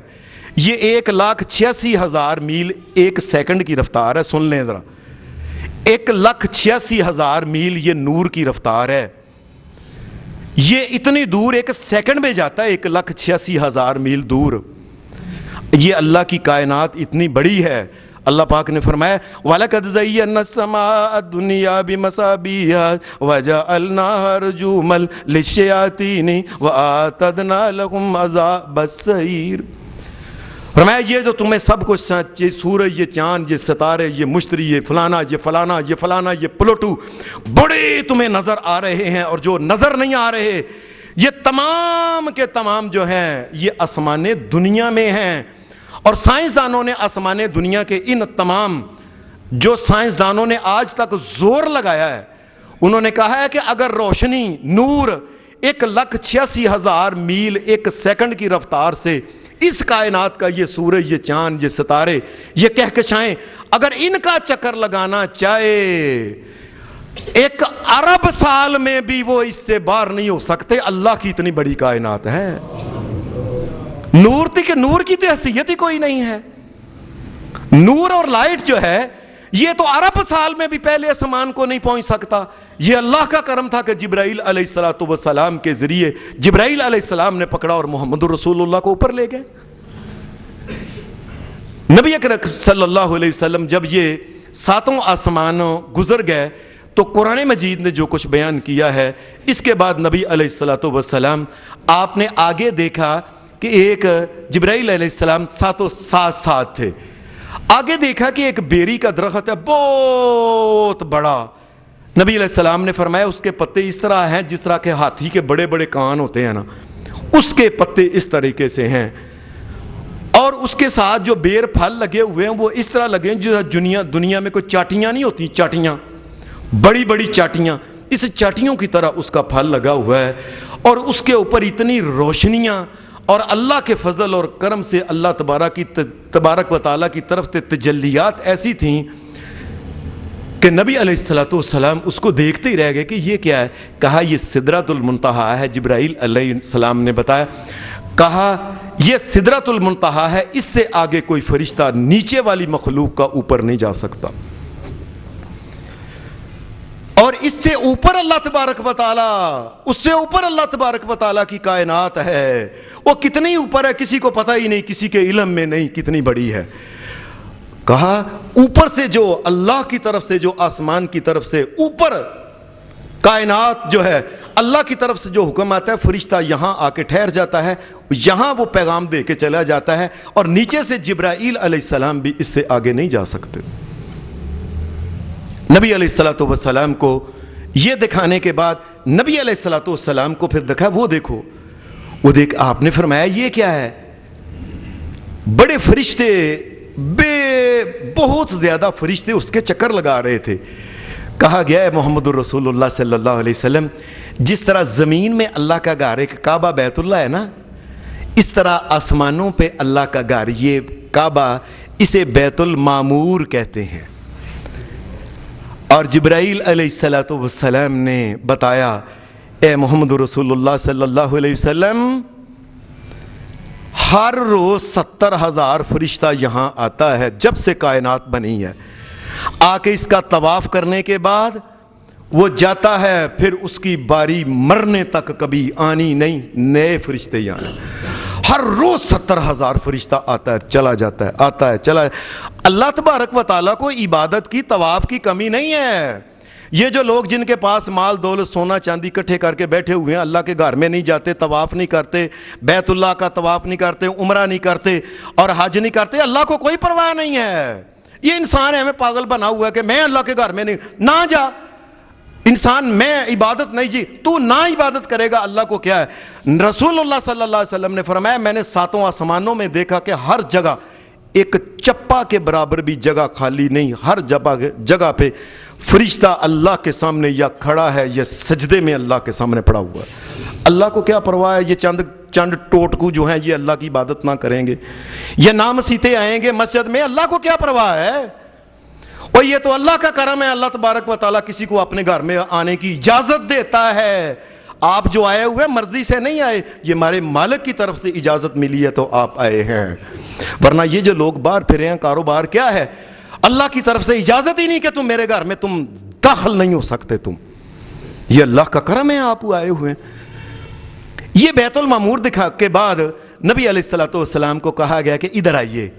یہ 1,86,000 میل ایک سیکنڈ کی رفتار ہے۔ سن لیں ذرا، 1,86,000 میل یہ نور کی رفتار ہے، یہ اتنی دور ایک سیکنڈ میں جاتا ہے، 1,86,000 میل دور۔ یہ اللہ کی کائنات اتنی بڑی ہے، اللہ پاک نے فرمایا وَلَقَدْ زَيَّنَّا السَّمَاءَ الدُّنْيَا بِمَصَابِيحَ وَجَعَلْنَاهَا رُجُومًا لِلشَّيَاطِينِ وَأَعْتَدْنَا لَهُمْ عَذَابَ السَّعِيرِ۔ فرمایا یہ جو تمہیں سب کچھ، یہ سورج، یہ چاند، یہ ستارے، یہ مشتری، یہ فلانا، یہ فلانا، یہ فلانا، یہ پلوٹو، بڑے تمہیں نظر آ رہے ہیں، اور جو نظر نہیں آ رہے یہ تمام کے تمام جو ہیں یہ آسمان دنیا میں ہیں. اور سائنسدانوں نے آسمان دنیا کے ان تمام، جو سائنسدانوں نے آج تک زور لگایا ہے، انہوں نے کہا ہے کہ اگر روشنی، نور 1,86,000 میل ایک سیکنڈ کی رفتار سے اس کائنات کا، یہ سورج، یہ چاند، یہ ستارے، یہ کہکشائیں، اگر ان کا چکر لگانا چاہے 1 ارب سال میں بھی وہ اس سے باہر نہیں ہو سکتے. اللہ کی اتنی بڑی کائنات ہے. نور کی تو حیثیت ہی کوئی نہیں ہے. نور اور لائٹ جو ہے یہ تو ارب سال میں بھی پہلے آسمان کو نہیں پہنچ سکتا. یہ اللہ کا کرم تھا کہ جبرائیل علیہ السلام کے ذریعے جبرائیل علیہ السلام نے پکڑا اور محمد رسول اللہ کو اوپر لے گئے. نبی اکرم صلی اللہ علیہ وسلم جب یہ 7 آسمانوں گزر گئے تو قرآن مجید نے جو کچھ بیان کیا ہے، اس کے بعد نبی علیہ السلام آپ نے آگے دیکھا کہ ایک جبرائیل علیہ السلام ساتوں ساتھ تھے. آگے دیکھا کہ ایک بیری کا درخت ہے بہت بڑا. نبی علیہ السلام نے فرمایا اس کے پتے اس طرح ہیں جس طرح کے ہاتھی کے بڑے بڑے کان ہوتے ہیں نا، اس کے پتے اس طریقے سے ہیں. اور اس کے ساتھ جو بیر پھل لگے ہوئے ہیں وہ اس طرح لگے ہیں جو دنیا میں کوئی چاٹیاں نہیں ہوتی، چاٹیاں، بڑی بڑی چاٹیاں، اس چاٹیوں کی طرح اس کا پھل لگا ہوا ہے. اور اس کے اوپر اتنی روشنیاں، اور اللہ کے فضل اور کرم سے اللہ تبارک و تعالیٰ کی طرف سے تجلیات ایسی تھیں کہ نبی علیہ السلام اس کو دیکھتے ہی رہ گئے کہ یہ کیا ہے. کہا یہ سدرۃ المنتہا ہے. جبرائیل علیہ السلام نے بتایا، کہا یہ سدرۃ المنتہا ہے، اس سے آگے کوئی فرشتہ نیچے والی مخلوق کا اوپر نہیں جا سکتا، اور اس سے اوپر اللہ تبارک و تعالیٰ، اس سے اوپر اللہ تبارک و تعالیٰ کی کائنات ہے. وہ کتنی اوپر ہے کسی کو پتہ ہی نہیں، کسی کے علم میں نہیں کتنی بڑی ہے. کہا اوپر سے جو اللہ کی طرف سے، جو آسمان کی طرف سے اوپر کائنات جو ہے، اللہ کی طرف سے جو حکم آتا ہے، فرشتہ یہاں آ کے ٹھہر جاتا ہے، یہاں وہ پیغام دے کے چلا جاتا ہے، اور نیچے سے جبرائیل علیہ السلام بھی اس سے آگے نہیں جا سکتے. نبی علیہ السلام کو یہ دکھانے کے بعد نبی علیہ السلام کو پھر دکھا، وہ دیکھو، وہ دیکھ. آپ نے فرمایا یہ کیا ہے؟ بڑے فرشتے، بہت زیادہ فرشتے اس کے چکر لگا رہے تھے. کہا گیا ہے محمد الرسول اللہ صلی اللہ علیہ وسلم، جس طرح زمین میں اللہ کا گھر ایک کعبہ بیت اللہ ہے نا، اس طرح آسمانوں پہ اللہ کا گھر یہ کعبہ، اسے بیت المعمور کہتے ہیں. اور جبرائیل علیہ السلام نے بتایا، اے محمد رسول اللہ صلی اللہ علیہ وسلم، ہر روز 70,000 فرشتہ یہاں آتا ہے جب سے کائنات بنی ہے. آ کے اس کا طواف کرنے کے بعد وہ جاتا ہے، پھر اس کی باری مرنے تک کبھی آنی نہیں، نئے فرشتے یہاں. ہر روز 70,000 فرشتہ آتا ہے، چلا جاتا ہے، آتا ہے، چلا. اللہ تبارک و تعالیٰ کو عبادت کی، طواف کی کمی نہیں ہے. یہ جو لوگ جن کے پاس مال دولت سونا چاندی اکٹھے کر کے بیٹھے ہوئے ہیں، اللہ کے گھر میں نہیں جاتے، طواف نہیں کرتے، بیت اللہ کا طواف نہیں کرتے، عمرہ نہیں کرتے اور حج نہیں کرتے، اللہ کو کوئی پرواہ نہیں ہے. یہ انسان ہے ہمیں پاگل بنا ہوا ہے کہ میں اللہ کے گھر میں نہیں، نہ جا انسان، میں عبادت نہیں جی، تو نہ عبادت کرے گا، اللہ کو کیا ہے. رسول اللہ صلی اللہ علیہ وسلم نے فرمایا، میں نے 7 آسمانوں میں دیکھا کہ ہر جگہ ایک چپا کے برابر بھی جگہ خالی نہیں، ہر جگہ پہ فرشتہ اللہ کے سامنے یا کھڑا ہے یا سجدے میں اللہ کے سامنے پڑا ہوا ہے. اللہ کو کیا پرواہ ہے یہ چند ٹوٹکو جو ہیں یہ اللہ کی عبادت نہ کریں گے، یہ نامسیتے آئیں گے مسجد میں، اللہ کو کیا پرواہ ہے. اور یہ تو اللہ کا کرم ہے، اللہ تبارک و تعالیٰ کسی کو اپنے گھر میں آنے کی اجازت دیتا ہے. آپ جو آئے ہوئے مرضی سے نہیں آئے، یہ ہمارے مالک کی طرف سے اجازت ملی ہے تو آپ آئے ہیں. ورنہ یہ جو لوگ باہر پھرے ہیں، کاروبار کیا ہے؟ اللہ کی طرف سے اجازت ہی نہیں کہ تم میرے گھر میں تم داخل نہیں ہو سکتے. تم، یہ اللہ کا کرم ہے، آپ آئے ہوئے ہیں. یہ بیت المعمور دکھا کے بعد نبی علیہ السلام کو کہا گیا کہ ادھر آئیے.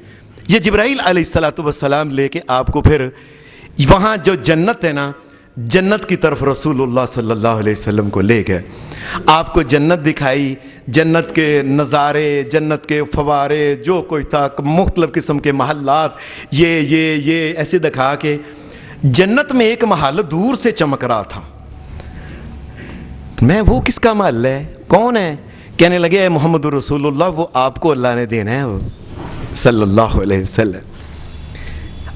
یہ جبرائیل علیہ السلام لے کے آپ کو پھر وہاں جو جنت ہے نا، جنت کی طرف رسول اللہ صلی اللہ علیہ وسلم کو لے گئے. آپ کو جنت دکھائی, جنت کے نظارے, جنت کے فوارے, جو کوئی تھا, مختلف قسم کے محلات, یہ ایسے دکھا کے جنت میں ایک محل دور سے چمک رہا تھا. میں وہ کس کا محل ہے, کون ہے؟ کہنے لگے اے محمد رسول اللہ, وہ آپ کو اللہ نے دینا ہے, وہ صلی اللہ علیہ وسلم.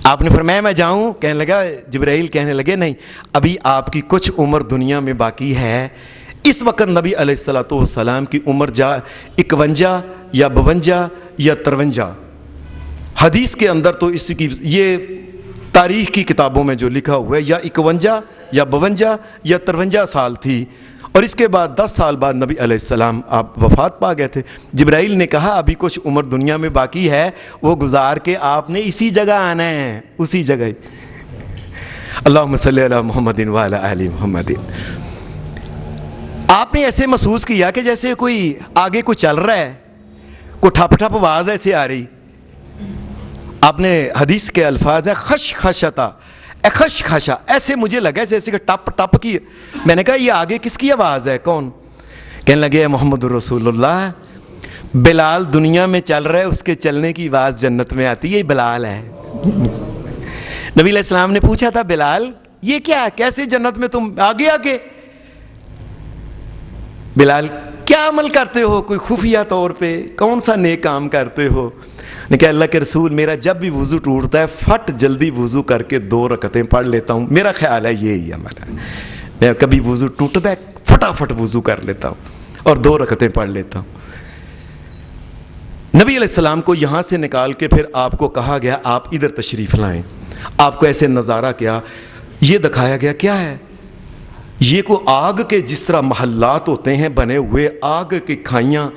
آپ نے فرمایا میں جاؤں؟ کہنے لگا, جبرائیل کہنے لگے نہیں, ابھی آپ کی کچھ عمر دنیا میں باقی ہے. اس وقت نبی علیہ الصلوۃ والسلام کی عمر 51 یا 52 یا 53. حدیث کے اندر تو اس کی یہ تاریخ کی کتابوں میں جو لکھا ہوا ہے یا 51 یا 52 یا 53 سال تھی. اور اس کے بعد 10 سال بعد نبی علیہ السلام آپ وفات پا گئے تھے. جبرائیل نے کہا ابھی کچھ عمر دنیا میں باقی ہے, وہ گزار کے آپ نے اسی جگہ آنا ہے, اسی جگہ. اللہم صلی علی محمد وعلی آل محمد. آپ نے ایسے محسوس کیا کہ جیسے کوئی آگے کوئی چل رہا ہے, کوئی ٹھپ ٹھپ آواز ایسے آ رہی. آپ نے حدیث کے الفاظ ہیں خش خشتا, خش خشا, ایسے مجھے لگا جیسے کہ ٹپ ٹپ کی. میں نے کہا یہ آگے کس کی آواز ہے, کون؟ کہنے لگے محمد رسول اللہ, بلال دنیا میں چل رہا ہے, اس کے چلنے کی آواز جنت میں آتی ہے, یہ بلال ہے. نبی علیہ السلام نے پوچھا تھا بلال یہ کیا ہے, کیسے جنت میں تم آگے آگے؟ بلال کیا عمل کرتے ہو, کوئی خفیہ طور پہ کون سا نیک کام کرتے ہو؟ نے کہا اللہ کے رسول میرا جب بھی وضو ٹوٹتا ہے فٹ جلدی وضو کر کے 2 رکعتیں پڑھ لیتا ہوں. میرا خیال ہے یہی عمل ہے, میں کبھی وضو ٹوٹتا ہے فٹافٹ وضو کر لیتا ہوں اور 2 رکعتیں پڑھ لیتا ہوں. نبی علیہ السلام کو یہاں سے نکال کے پھر آپ کو کہا گیا آپ ادھر تشریف لائیں. آپ کو ایسے نظارہ کیا, یہ دکھایا گیا کیا ہے, یہ کو آگ کے جس طرح محلات ہوتے ہیں بنے ہوئے, آگ کی کھائیاں.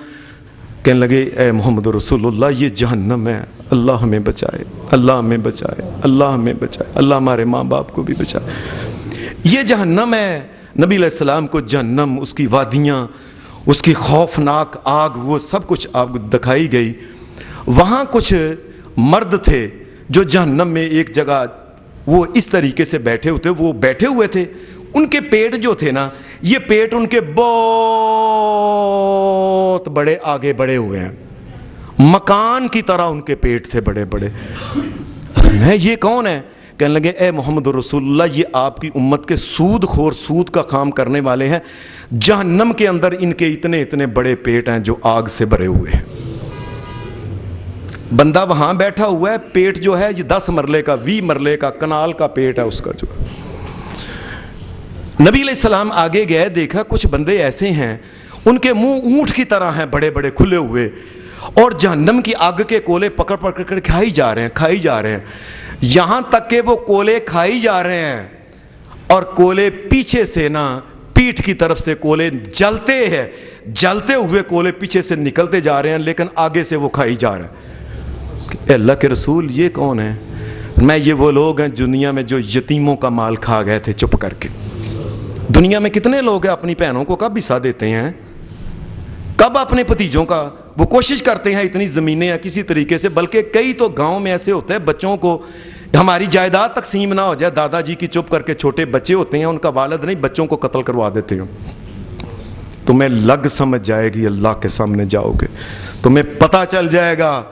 کہنے لگے اے محمد رسول اللہ یہ جہنم ہے, اللہ ہمیں بچائے, اللہ ہمیں بچائے, اللہ ہمیں بچائے, اللہ ہمارے ماں باپ کو بھی بچائے. یہ جہنم ہے. نبی علیہ السلام کو جہنم, اس کی وادیاں, اس کی خوفناک آگ, وہ سب کچھ آپ کو دکھائی گئی. وہاں کچھ مرد تھے جو جہنم میں ایک جگہ وہ اس طریقے سے بیٹھے ہوتے, وہ بیٹھے ہوئے تھے, ان کے پیٹ جو تھے نا, یہ پیٹ ان کے بہت بڑے آگے بڑے ہوئے ہیں, مکان کی طرح ان کے پیٹ تھے بڑے بڑے. میں یہ کون ہے؟ کہنے لگے اے محمد رسول اللہ یہ آپ کی امت کے سود خور, سود کا کام کرنے والے ہیں. جہنم کے اندر ان کے اتنے اتنے بڑے پیٹ ہیں جو آگ سے بھرے ہوئے ہیں. بندہ وہاں بیٹھا ہوا ہے, پیٹ جو ہے یہ 10 مرلے کا 20 مرلے کا کنال کا پیٹ ہے اس کا. جو نبی علیہ السلام آگے گئے, دیکھا کچھ بندے ایسے ہیں ان کے منہ اونٹ کی طرح ہیں بڑے بڑے کھلے ہوئے, اور جہنم کی آگ کے کولے پکڑ پکڑ کر کھائی جا رہے ہیں, کھائی جا رہے ہیں, یہاں تک کہ وہ کولے کھائی جا رہے ہیں اور کولے پیچھے سے نا, پیٹھ کی طرف سے کولے جلتے ہیں, جلتے ہوئے کولے پیچھے سے نکلتے جا رہے ہیں, لیکن آگے سے وہ کھائی جا رہے ہیں. اے اللہ کے رسول یہ کون ہے؟ میں یہ وہ لوگ ہیں دنیا میں جو یتیموں کا مال کھا گئے تھے چپ کر کے. دنیا میں کتنے لوگ ہیں اپنی بہنوں کو کب حصہ دیتے ہیں, کب اپنے بھتیجوں کا وہ کوشش کرتے ہیں اتنی زمینیں یا کسی طریقے سے, بلکہ کئی تو گاؤں میں ایسے ہوتے ہیں بچوں کو ہماری جائیداد تقسیم نہ ہو جائے, دادا جی کی چپ کر کے چھوٹے بچے ہوتے ہیں, ان کا والد نہیں, بچوں کو قتل کروا دیتے ہیں. تمہیں لگ سمجھ جائے گی, اللہ کے سامنے جاؤ گے تمہیں پتہ چل جائے گا.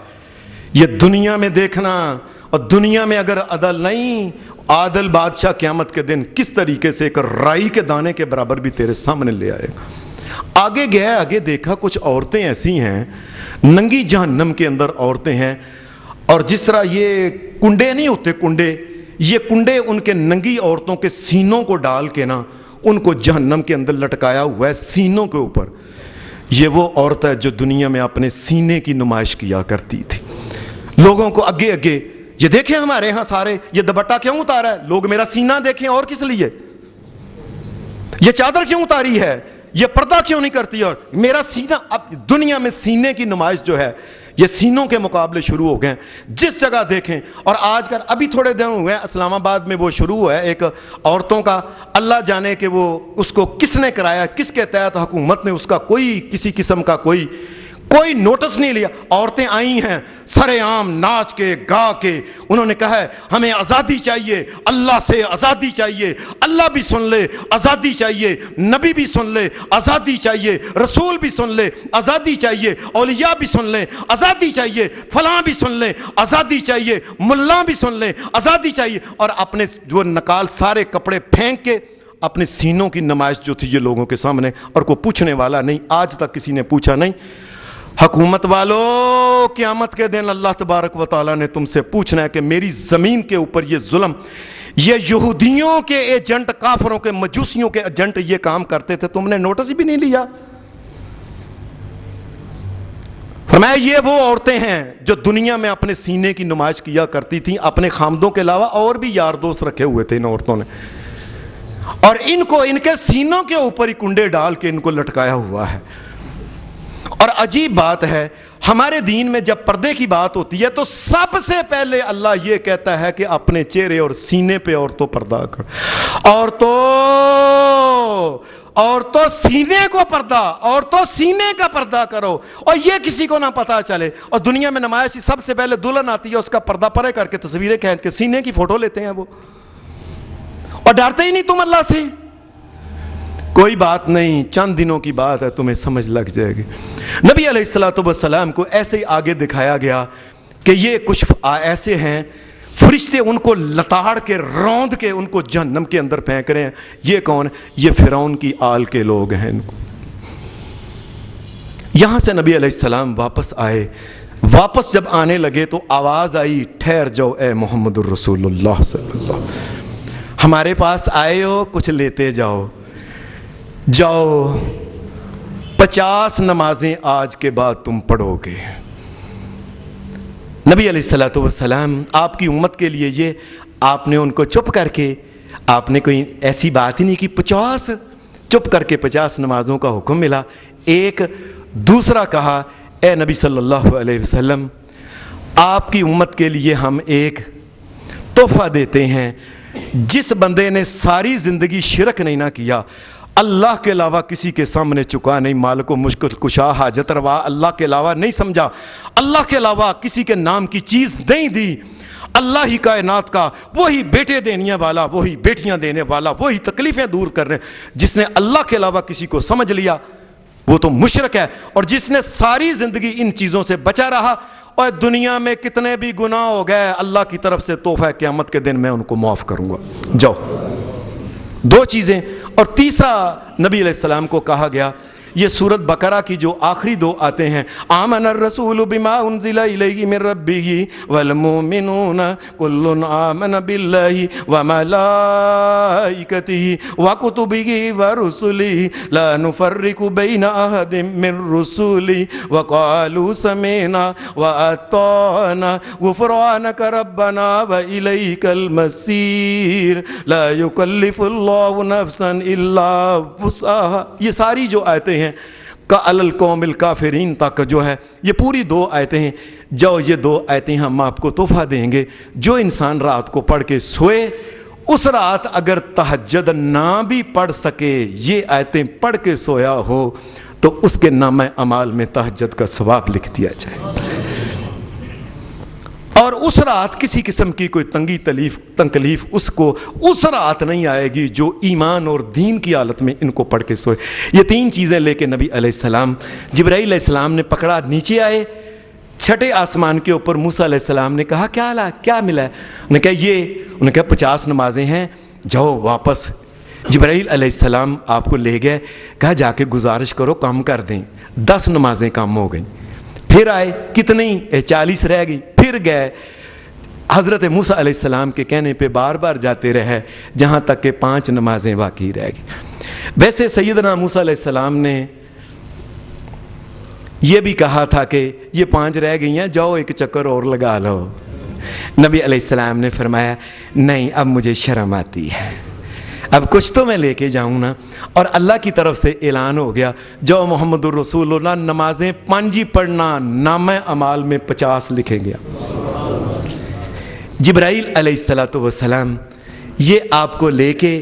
یہ دنیا میں دیکھنا, اور دنیا میں اگر عدل نہیں, عادل بادشاہ قیامت کے دن کس طریقے سے ایک رائی کے دانے کے برابر بھی تیرے سامنے لے آئے گا. آگے گیا, آگے دیکھا کچھ عورتیں ایسی ہیں, ننگی جہنم کے اندر عورتیں ہیں, اور جس طرح یہ کنڈے نہیں ہوتے کنڈے, یہ کنڈے ان کے ننگی عورتوں کے سینوں کو ڈال کے نا ان کو جہنم کے اندر لٹکایا ہوا ہے سینوں کے اوپر. یہ وہ عورت ہے جو دنیا میں اپنے سینے کی نمائش کیا کرتی تھی, لوگوں کو اگے اگے, یہ دیکھیں ہمارے ہاں سارے یہ دوپٹہ کیوں اتارا ہے, لوگ میرا سینہ دیکھیں, اور کس لیے یہ چادر کیوں اتاری ہے, یہ پردہ کیوں نہیں کرتی, اور میرا سینہ. اب دنیا میں سینے کی نمائش جو ہے یہ سینوں کے مقابلے شروع ہو گئے, جس جگہ دیکھیں. اور آج کل ابھی تھوڑے دن ہوئے ہیں اسلام آباد میں وہ شروع ہوا ہے ایک عورتوں کا, اللہ جانے کہ وہ اس کو کس نے کرایا, کس کے تحت حکومت نے اس کا کوئی کسی قسم کا کوئی نوٹس نہیں لیا. عورتیں آئی ہیں سرے عام ناچ کے گا کے, انہوں نے کہا ہے ہمیں آزادی چاہیے, اللہ سے آزادی چاہیے, اللہ بھی سن لے آزادی چاہیے, نبی بھی سن لے آزادی چاہیے, رسول بھی سن لے آزادی چاہیے, اولیاء بھی سن لیں آزادی چاہیے, فلاں بھی سن لیں آزادی چاہیے, ملا بھی سن لیں آزادی چاہیے. اور اپنے جو نکال سارے کپڑے پھینک کے اپنے سینوں کی نمائش جو تھی یہ لوگوں کے سامنے, اور کوئی پوچھنے والا نہیں, آج تک کسی نے پوچھا نہیں. حکومت والو, قیامت کے دن اللہ تبارک و تعالیٰ نے تم سے پوچھنا ہے کہ میری زمین کے اوپر یہ ظلم, یہ یہودیوں کے ایجنٹ, کافروں کے مجوسیوں کے ایجنٹ یہ کام کرتے تھے, تم نے نوٹس بھی نہیں لیا. فرمایا یہ وہ عورتیں ہیں جو دنیا میں اپنے سینے کی نمائش کیا کرتی تھیں, اپنے خامدوں کے علاوہ اور بھی یار دوست رکھے ہوئے تھے ان عورتوں نے, اور ان کو ان کے سینوں کے اوپر ہی کنڈے ڈال کے ان کو لٹکایا ہوا ہے. اور عجیب بات ہے, ہمارے دین میں جب پردے کی بات ہوتی ہے تو سب سے پہلے اللہ یہ کہتا ہے کہ اپنے چہرے اور سینے پہ عورتوں پردہ کر, عورتوں سینے کو پردہ, عورتوں سینے کا پردہ کرو, اور یہ کسی کو نہ پتا چلے. اور دنیا میں نمائش سب سے پہلے دلہن آتی ہے, اس کا پردہ پرے کر کے تصویریں کھینچ کے سینے کی فوٹو لیتے ہیں وہ, اور ڈرتے ہی نہیں تم اللہ سے. کوئی بات نہیں, چند دنوں کی بات ہے, تمہیں سمجھ لگ جائے گی. نبی علیہ الصلوۃ والسلام کو ایسے ہی آگے دکھایا گیا کہ یہ کچھ ایسے ہیں فرشتے ان کو لتاڑ کے روند کے ان کو جہنم کے اندر پھینک رہے ہیں. یہ کون؟ یہ فرعون کی آل کے لوگ ہیں. ان کو یہاں سے نبی علیہ السلام واپس آئے. واپس جب آنے لگے تو آواز آئی, ٹھہر جاؤ اے محمد الرسول اللہ صلی اللہ علیہ وسلم, ہمارے پاس آئے ہو, کچھ لیتے جاؤ. جاؤ 50 نمازیں آج کے بعد تم پڑھو گے. نبی علیہ الصلوۃ والسلام آپ کی امت کے لیے یہ, آپ نے ان کو چپ کر کے, آپ نے کوئی ایسی بات ہی نہیں کی, 50 چپ کر کے 50 نمازوں کا حکم ملا. ایک دوسرا کہا, اے نبی صلی اللہ علیہ وسلم آپ کی امت کے لیے ہم ایک تحفہ دیتے ہیں, جس بندے نے ساری زندگی شرک نہیں نہ کیا, اللہ کے علاوہ کسی کے سامنے چکا نہیں, مالک و مشکل کشا حاجت روا اللہ کے علاوہ نہیں سمجھا, اللہ کے علاوہ کسی کے نام کی چیز نہیں دی, اللہ ہی کائنات کا وہی بیٹے دینے والا, وہی بیٹیاں دینے والا, وہی تکلیفیں دور کر رہے ہیں. جس نے اللہ کے علاوہ کسی کو سمجھ لیا وہ تو مشرک ہے, اور جس نے ساری زندگی ان چیزوں سے بچا رہا, اور دنیا میں کتنے بھی گناہ ہو گئے, اللہ کی طرف سے تحفہ قیامت کے دن میں ان کو معاف کروں گا. جاؤ. 2 چیزیں. اور تیسرا نبی علیہ السلام کو کہا گیا, یہ سورت بقرہ کی جو آخری 2 آتے ہیں, آمن الرسول بما انزل الیہ من ربہ والمؤمنون کل آمن باللہ وملائکتہ وکتبہ ورسلہ لا نفرق بین احد من رسلہ وقالوا سمعنا واطعنا غفرانک ربنا والیک المصیر لا یکلف اللہ نفسا الا وسعہا. یہ ساری جو آیتیں ہیں کا القوم الکافرین تک جو ہے, یہ پوری 2 آیتیں ہیں. جاؤ یہ 2 آیتیں ہم آپ کو تحفہ دیں گے. جو انسان رات کو پڑھ کے سوئے, اس رات اگر تہجد نہ بھی پڑھ سکے, یہ آیتیں پڑھ کے سویا ہو, تو اس کے نامہ اعمال میں تہجد کا ثواب لکھ دیا جائے. اور اس رات کسی قسم کی کوئی تکلیف اس کو اس رات نہیں آئے گی جو ایمان اور دین کی حالت میں ان کو پڑھ کے سوئے. یہ 3 چیزیں لے کے نبی علیہ السلام, جبرائیل علیہ السلام نے پکڑا, نیچے آئے, 6 آسمان کے اوپر موسیٰ علیہ السلام نے کہا کیا ملا ہے؟ انہوں نے کہا 50 نمازیں ہیں, جاؤ واپس. جبرائیل علیہ السلام آپ کو لے گئے, کہا جا کے گزارش کرو کم کر دیں. 10 نمازیں کم ہو گئیں. پھر آئے, کتنی؟ 40 رہ گئی. پھر گئے, حضرت موسیٰ علیہ السلام کے کہنے پہ بار بار جاتے رہے, جہاں تک کہ 5 نمازیں باقی رہ گئی. ویسے سیدنا موسیٰ علیہ السلام نے یہ بھی کہا تھا کہ یہ 5 رہ گئی ہیں, جاؤ ایک چکر اور لگا لو. نبی علیہ السلام نے فرمایا نہیں, اب مجھے شرم آتی ہے, اب کچھ تو میں لے کے جاؤں نا. اور اللہ کی طرف سے اعلان ہو گیا, جو محمد الرسول اللہ نمازیں 5 ہی پڑھنا, نامہ اعمال میں 50 لکھیں گیا. جبرائیل علیہ السلام یہ آپ کو لے کے